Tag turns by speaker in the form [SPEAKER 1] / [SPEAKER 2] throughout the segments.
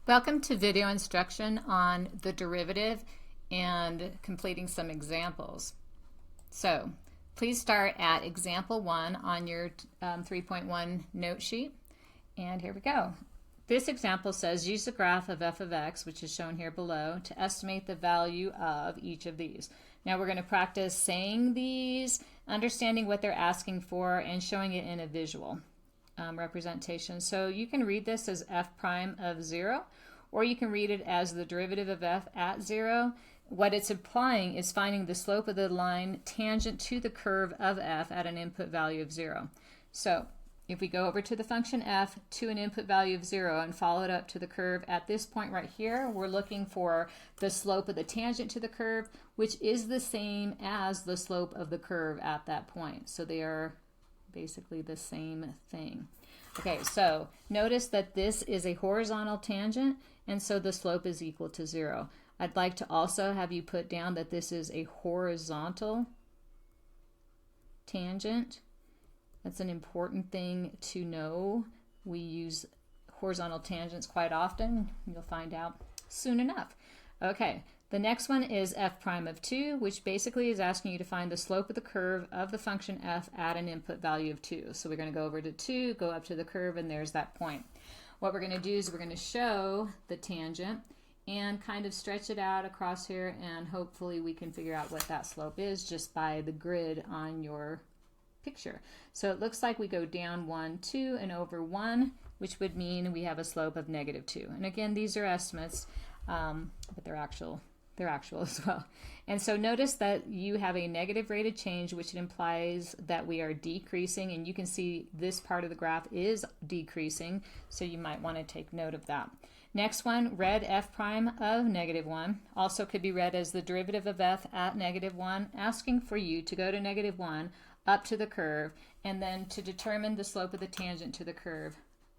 [SPEAKER 1] Welcome to video instruction on the derivative and completing some examples. So please start at example 1 on your 3.1 note sheet. And here we go. This example says use the graph of f of x, which is shown here below, to estimate the value of each of these. Now we're going to practice saying these, understanding what they're asking for, and showing it in a visual representation. So you can read this as f prime of 0, or you can read it as the derivative of f at 0. What it's implying is finding the slope of the line tangent to the curve of f at an input value of 0. So if we go over to the function f to an input value of 0 and follow it up to the curve at this point right here, we're looking for the slope of the tangent to the curve, which is the same as the slope of the curve at that point. So they are basically the same thing. Okay, so notice that this is a horizontal tangent, and so the slope is equal to 0. I'd like to also have you put down that this is a horizontal tangent. That's an important thing to know. We use horizontal tangents quite often. You'll find out soon enough. Okay, the next one is f prime of 2, which basically is asking you to find the slope of the curve of the function f at an input value of 2. So we're going to go over to 2, go up to the curve, and there's that point. What we're going to do is we're going to show the tangent and kind of stretch it out across here, and hopefully we can figure out what that slope is just by the grid on your picture. So it looks like we go down 1, 2, and over 1, which would mean we have a slope of -2. And again, these are estimates, but they're actual as well. And so notice that you have a negative rate of change, which implies that we are decreasing, and you can see this part of the graph is decreasing, so you might want to take note of that. Next one, red f prime of -1, also could be read as the derivative of f at -1, asking for you to go to -1 up to the curve, and then to determine the slope of the tangent to the curve,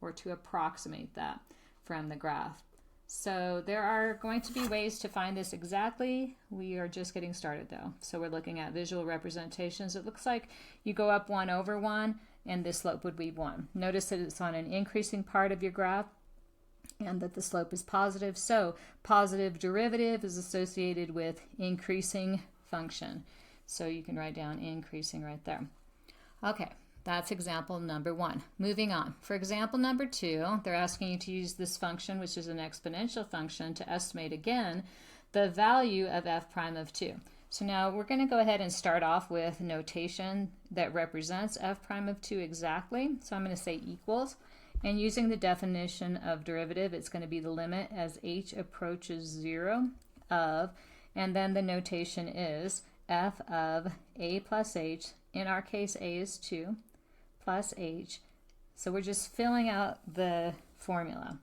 [SPEAKER 1] or to approximate that from the graph. So there are going to be ways to find this exactly. We are just getting started though. So we're looking at visual representations. It looks like you go up 1 over 1, and the slope would be 1. Notice that it's on an increasing part of your graph, and that the slope is positive. So positive derivative is associated with increasing function. So you can write down increasing right there. Okay, that's example number 1. Moving on. For example number 2, they're asking you to use this function, which is an exponential function, to estimate again the value of f prime of 2. So now we're going to go ahead and start off with notation that represents f prime of 2 exactly. So I'm going to say equals. And using the definition of derivative, it's going to be the limit as h approaches 0 of, and then the notation is f of a plus h, in our case a is 2, plus h. So we're just filling out the formula.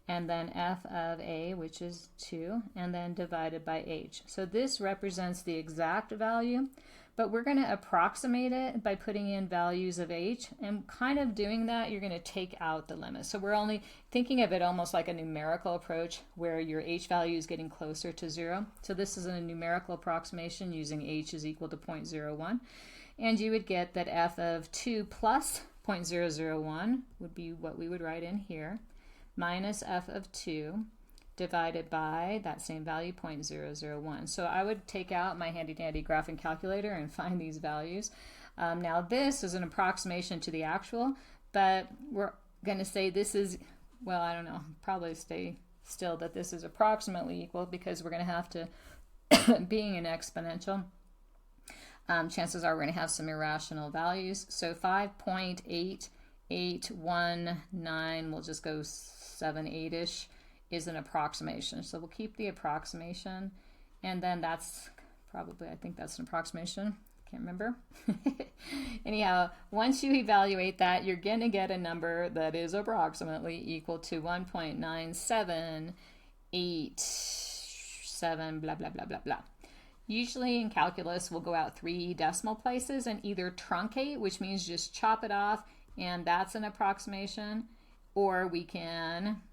[SPEAKER 1] And then f of a, which is 2, and then divided by h. So this represents the exact value, but we're going to approximate it by putting in values of h, and kind of doing that, you're going to take out the limit. So we're only thinking of it almost like a numerical approach where your h value is getting closer to 0. So this is a numerical approximation using h is equal to 0.01. And you would get that f of 2 plus 0.001 would be what we would write in here, minus f of 2 divided by that same value, 0.001. So I would take out my handy-dandy graphing calculator and find these values. Now this is an approximation to the actual, but we're going to say this is, well, I don't know, probably stay still that this is approximately equal, because we're going to have to, being an exponential, chances are we're going to have some irrational values. So 5.8819, we'll just go 7-8-ish, is an approximation. So we'll keep the approximation, and then that's probably, I think that's an approximation. Can't remember. Anyhow, once you evaluate that, you're going to get a number that is approximately equal to 1.9787, blah, blah, blah, blah, blah. Usually in calculus, we'll go out 3 decimal places and either truncate, which means just chop it off, and that's an approximation, or we can,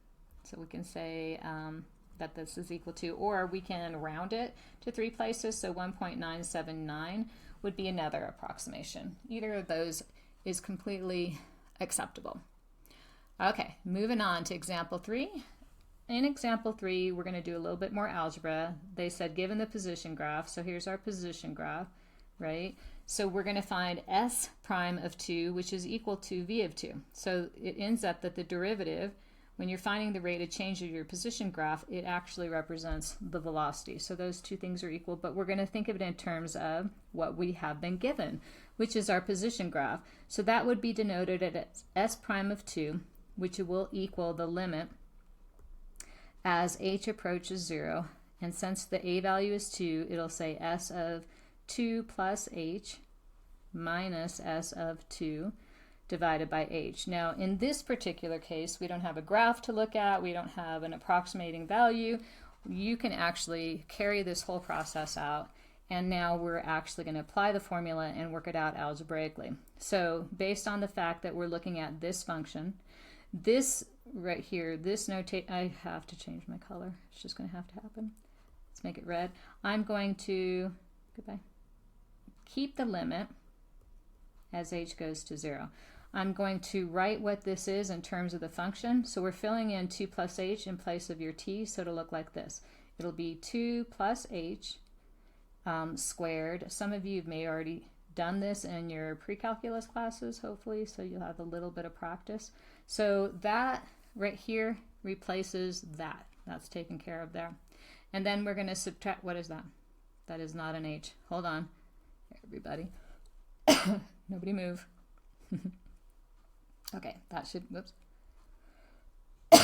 [SPEAKER 1] so we can say that this is equal to, or we can round it to 3 places, so 1.979 would be another approximation. Either of those is completely acceptable. Okay, moving on to example 3. in example 3, we're going to do a little bit more algebra. They said given the position graph, so here's our position graph, right? So we're going to find s prime of 2, which is equal to v of 2. So it ends up that the derivative, when you're finding the rate of change of your position graph, it actually represents the velocity. So those two things are equal, but we're going to think of it in terms of what we have been given, which is our position graph. So that would be denoted as s prime of 2, which will equal the limit as h approaches 0. And since the a value is 2, it'll say s of 2 plus h minus s of 2 divided by h. Now, in this particular case, we don't have a graph to look at. We don't have an approximating value. You can actually carry this whole process out. And now we're actually going to apply the formula and work it out algebraically. So based on the fact that we're looking at this function, this right here, this notate, I have to change my color. It's just going to have to happen. Let's make it red. I'm going to, goodbye, keep the limit as h goes to 0. I'm going to write what this is in terms of the function. So we're filling in 2 plus h in place of your t, so it'll look like this. It'll be 2 plus h squared. Some of you may already done this in your pre-calculus classes, hopefully, so you'll have a little bit of practice. So that right here replaces that. That's taken care of there. And then we're going to subtract, what is that? That is not an h. Hold on, everybody. Nobody move. Okay, that should, whoops.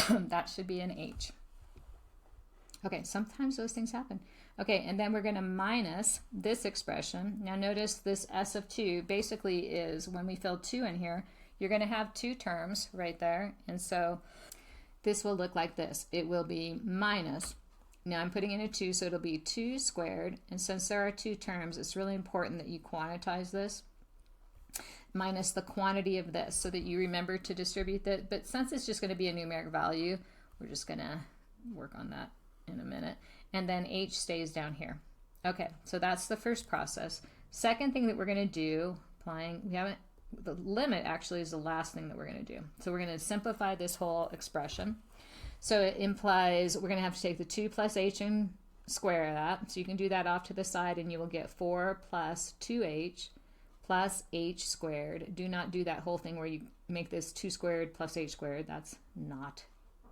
[SPEAKER 1] That should be an h. Okay, sometimes those things happen. Okay, and then we're going to minus this expression. Now notice this s of 2 basically is, when we fill 2 in here, you're going to have two terms right there. And so this will look like this. It will be minus, now I'm putting in a 2, so it'll be 2 squared. And since there are two terms, it's really important that you quantize this, minus the quantity of this, so that you remember to distribute that. But since it's just going to be a numeric value, we're just going to work on that in a minute. And then h stays down here. Okay, so that's the first process. Second thing that we're going to do, applying, the limit actually is the last thing that we're going to do. So we're going to simplify this whole expression. So it implies we're going to have to take the 2 plus h and square that. So you can do that off to the side and you will get 4 plus 2h plus h squared. Do not do that whole thing where you make this 2 squared plus h squared. That's not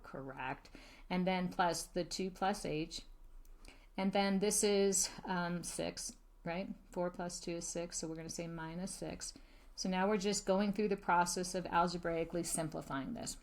[SPEAKER 1] correct. And then plus the 2 plus h. And then this is 6, right? 4 plus 2 is 6, so we're going to say minus 6. So now we're just going through the process of algebraically simplifying this.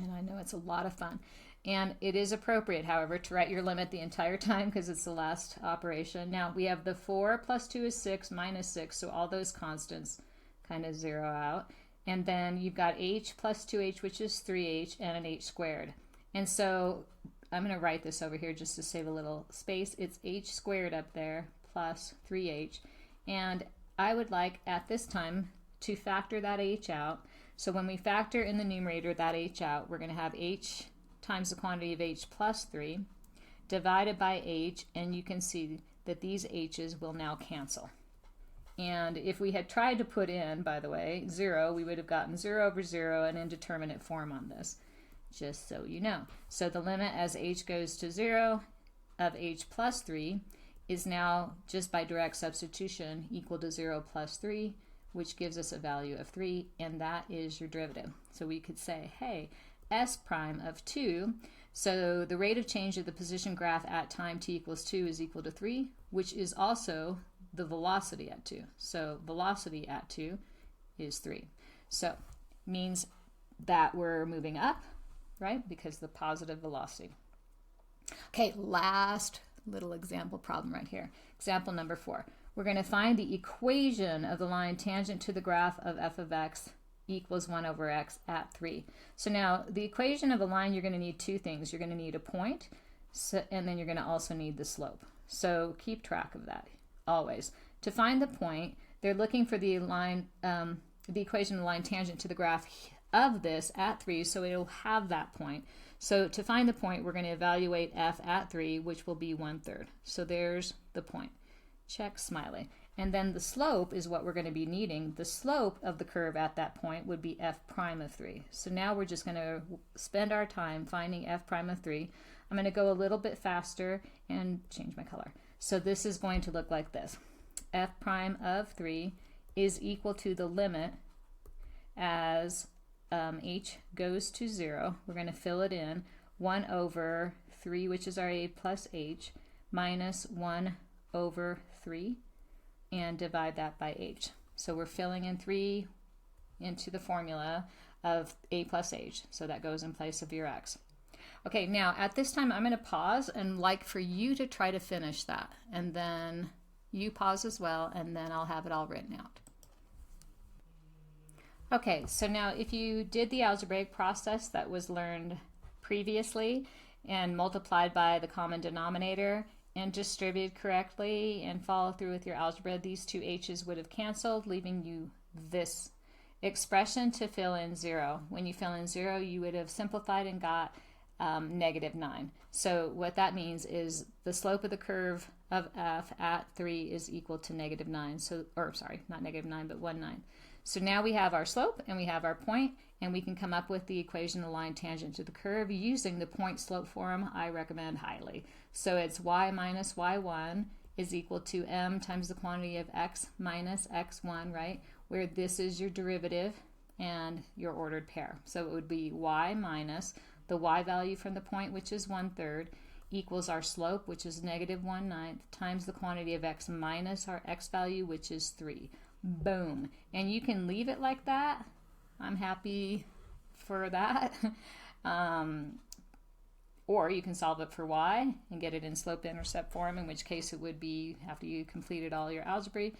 [SPEAKER 1] And I know it's a lot of fun. And it is appropriate, however, to write your limit the entire time because it's the last operation. Now we have the 4 plus 2 is 6 minus 6, so all those constants kind of zero out. And then you've got h plus 2h, which is 3h, and an h squared. And so I'm going to write this over here just to save a little space. It's h squared up there plus 3h. And I would like at this time to factor that h out. So when we factor in the numerator that h out, we're going to have h times the quantity of h plus 3 divided by h, and you can see that these h's will now cancel. And if we had tried to put in, by the way, 0, we would have gotten 0 over 0, an indeterminate form on this, just so you know. So the limit as h goes to 0 of h plus 3 is now, just by direct substitution, equal to 0 plus 3, which gives us a value of 3, and that is your derivative. So we could say, hey, s prime of 2, so the rate of change of the position graph at time t equals 2 is equal to 3, which is also the velocity at 2. So velocity at 2 is 3. So means that we're moving up, right, because the positive velocity. Okay, last little example problem right here. Example number 4. We're going to find the equation of the line tangent to the graph of f of x equals 1 over x at 3. So now the equation of a line, you're going to need two things. You're going to need a point, and then you're going to also need the slope. So keep track of that always. To find the point, they're looking for the line, the equation of the line tangent to the graph of this at 3, so it'll have that point. So to find the point, we're going to evaluate f at 3, which will be 1/3. So there's the point. Check, smiley. And then the slope is what we're going to be needing. The slope of the curve at that point would be f prime of 3. So now we're just going to spend our time finding f prime of 3. I'm going to go a little bit faster and change my color. So this is going to look like this. F prime of 3 is equal to the limit as h goes to 0. We're going to fill it in 1 over 3, which is our a plus h, minus 1 over 3, and divide that by h. So we're filling in 3 into the formula of a plus h. So that goes in place of your x. Okay, now at this time I'm going to pause and like for you to try to finish that. And then you pause as well, and then I'll have it all written out. Okay, so now if you did the algebraic process that was learned previously and multiplied by the common denominator and distributed correctly and follow through with your algebra, these two h's would have canceled, leaving you this expression to fill in 0. When you fill in 0, you would have simplified and got -9. So what that means is the slope of the curve of f at 3 is equal to -9. So, or sorry, not -9, but 1,9. So now we have our slope and we have our point, and we can come up with the equation of line tangent to the curve using the point slope form. I recommend highly. So it's y minus y1 is equal to m times the quantity of x minus x1, right? Where this is your derivative and your ordered pair. So it would be y minus the y value from the point, which is 1/3, equals our slope, which is -1/9, times the quantity of x minus our x value, which is 3. Boom. And you can leave it like that. I'm happy for that. Or you can solve it for y and get it in slope-intercept form, in which case it would be, after you completed all your algebra,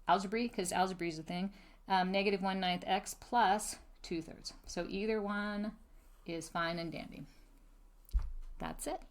[SPEAKER 1] because algebra is a thing, -1/9 x plus 2/3. So either one is fine and dandy. That's it.